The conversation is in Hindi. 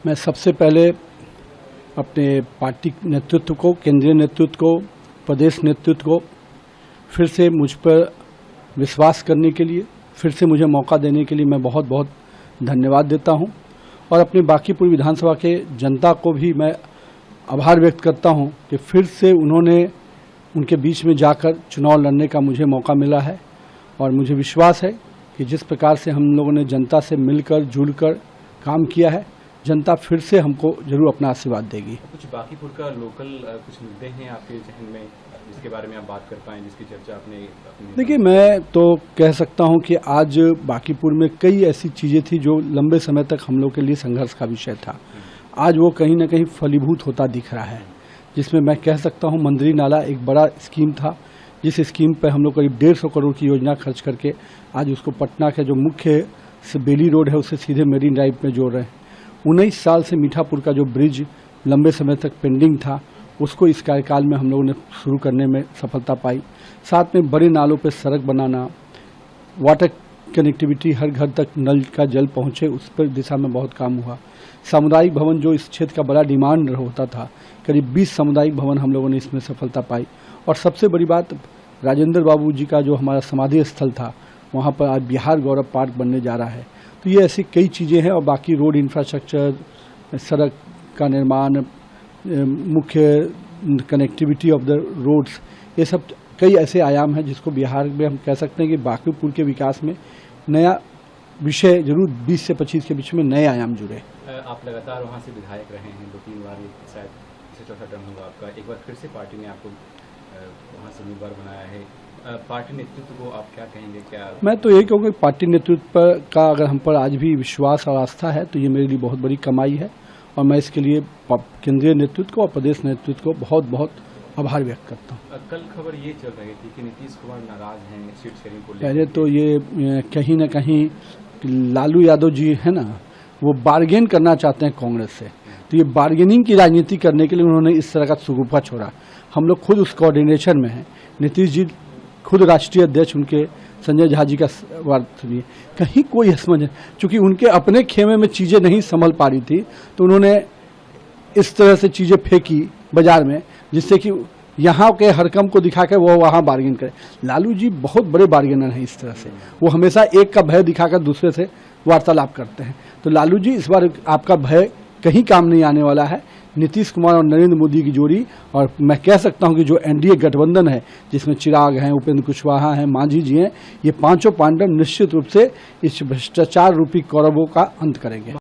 मैं सबसे पहले अपने पार्टी नेतृत्व को, केंद्रीय नेतृत्व को, प्रदेश नेतृत्व को फिर से मुझ पर विश्वास करने के लिए, फिर से मुझे मौका देने के लिए मैं बहुत बहुत धन्यवाद देता हूं। और अपनी बांकीपुर विधानसभा के जनता को भी मैं आभार व्यक्त करता हूं कि फिर से उन्होंने उनके बीच में जाकर चुनाव लड़ने का मुझे मौका मिला है। और मुझे विश्वास है कि जिस प्रकार से हम लोगों ने जनता से मिलकर जुड़कर काम किया है, जनता फिर से हमको जरूर अपना आशीर्वाद देगी। कुछ बांकीपुर का लोकल कुछ मुद्दे हैं आपके जहन में जिसके बारे में आप बात कर पाएं, जिसकी चर्चा आपने? देखिए, मैं तो कह सकता हूं कि आज बांकीपुर में कई ऐसी चीज़ें थी जो लंबे समय तक हम लोग के लिए संघर्ष का विषय था। आज वो कहीं ना कहीं फलीभूत होता दिख रहा है, जिसमें मैं कह सकता हूं मंदिरी नाला एक बड़ा स्कीम था, जिस स्कीम पर हम लोग करीब 150 करोड़ की योजना खर्च करके आज उसको पटना के जो मुख्य बेली रोड है उससे सीधे मेरीन ड्राइव में जोड़ रहे हैं। 19 साल से मीठापुर का जो ब्रिज लंबे समय तक पेंडिंग था, उसको इस कार्यकाल में हम लोगों ने शुरू करने में सफलता पाई। साथ में बड़े नालों पर सड़क बनाना, वाटर कनेक्टिविटी, हर घर तक नल का जल पहुंचे, उस पर दिशा में बहुत काम हुआ। सामुदायिक भवन जो इस क्षेत्र का बड़ा डिमांड होता था, करीब 20 सामुदायिक भवन हम लोगों ने इसमें सफलता पाई। और सबसे बड़ी बात, राजेंद्र बाबू जी का जो हमारा समाधि स्थल था, वहाँ पर आज बिहार गौरव पार्क बनने जा रहा है। तो ये ऐसी कई चीज़ें हैं। और बाकी रोड इंफ्रास्ट्रक्चर, सड़क का निर्माण, मुख्य कनेक्टिविटी ऑफ द रोड्स, ये सब कई ऐसे आयाम हैं जिसको बिहार में हम कह सकते हैं कि बांकीपुर के विकास में नया विषय जरूर 20 से 25 के बीच में नए आयाम जुड़े। आप लगातार वहाँ से विधायक रहे हैं, 2-3 बार, शायद इसे चौथा टर्म होगा आपका। एक बार फिर से पार्टी ने आपको वहाँ से उम्मीदवार बनाया है। पार्टी नेतृत्व को आप क्या कहेंगे? क्या मैं तो यही कहूँगा, पार्टी नेतृत्व का अगर हम पर आज भी विश्वास और आस्था है तो ये मेरे लिए बहुत बड़ी कमाई है। और मैं इसके लिए केंद्रीय नेतृत्व को और प्रदेश नेतृत्व को बहुत बहुत आभार व्यक्त करता हूँ। कल खबर ये चल रही थी कि नीतीश कुमार नाराज हैं सीट शेयरिंग को लेकर। पहले तो ये कहीं ना कहीं लालू यादव जी है ना, वो बार्गेन करना चाहते हैं कांग्रेस से। तो ये बार्गेनिंग की राजनीति करने के लिए उन्होंने इस तरह का सुगुफा छोड़ा। हम लोग खुद उस कोऑर्डिनेशन में हैं। नीतीश जी खुद राष्ट्रीय अध्यक्ष उनके संजय झा जी का वार्ता सुनिए, कहीं कोई समझ, चूंकि उनके अपने खेमे में चीज़ें नहीं संभल पा रही थी तो उन्होंने इस तरह से चीज़ें फेंकी बाजार में, जिससे कि यहाँ के हरकम को दिखा के वो वहाँ बार्गेन करे। लालू जी बहुत बड़े बार्गेनर हैं। इस तरह से वो हमेशा एक का भय दिखाकर दूसरे से वार्तालाप करते हैं। तो लालू जी, इस बार आपका भय कहीं काम नहीं आने वाला है। नीतीश कुमार और नरेंद्र मोदी की जोड़ी, और मैं कह सकता हूं कि जो एनडीए गठबंधन है, जिसमें चिराग हैं, उपेंद्र कुशवाहा हैं, मांझी जी हैं, ये पांचों पांडव निश्चित रूप से इस भ्रष्टाचार रूपी कौरवों का अंत करेंगे।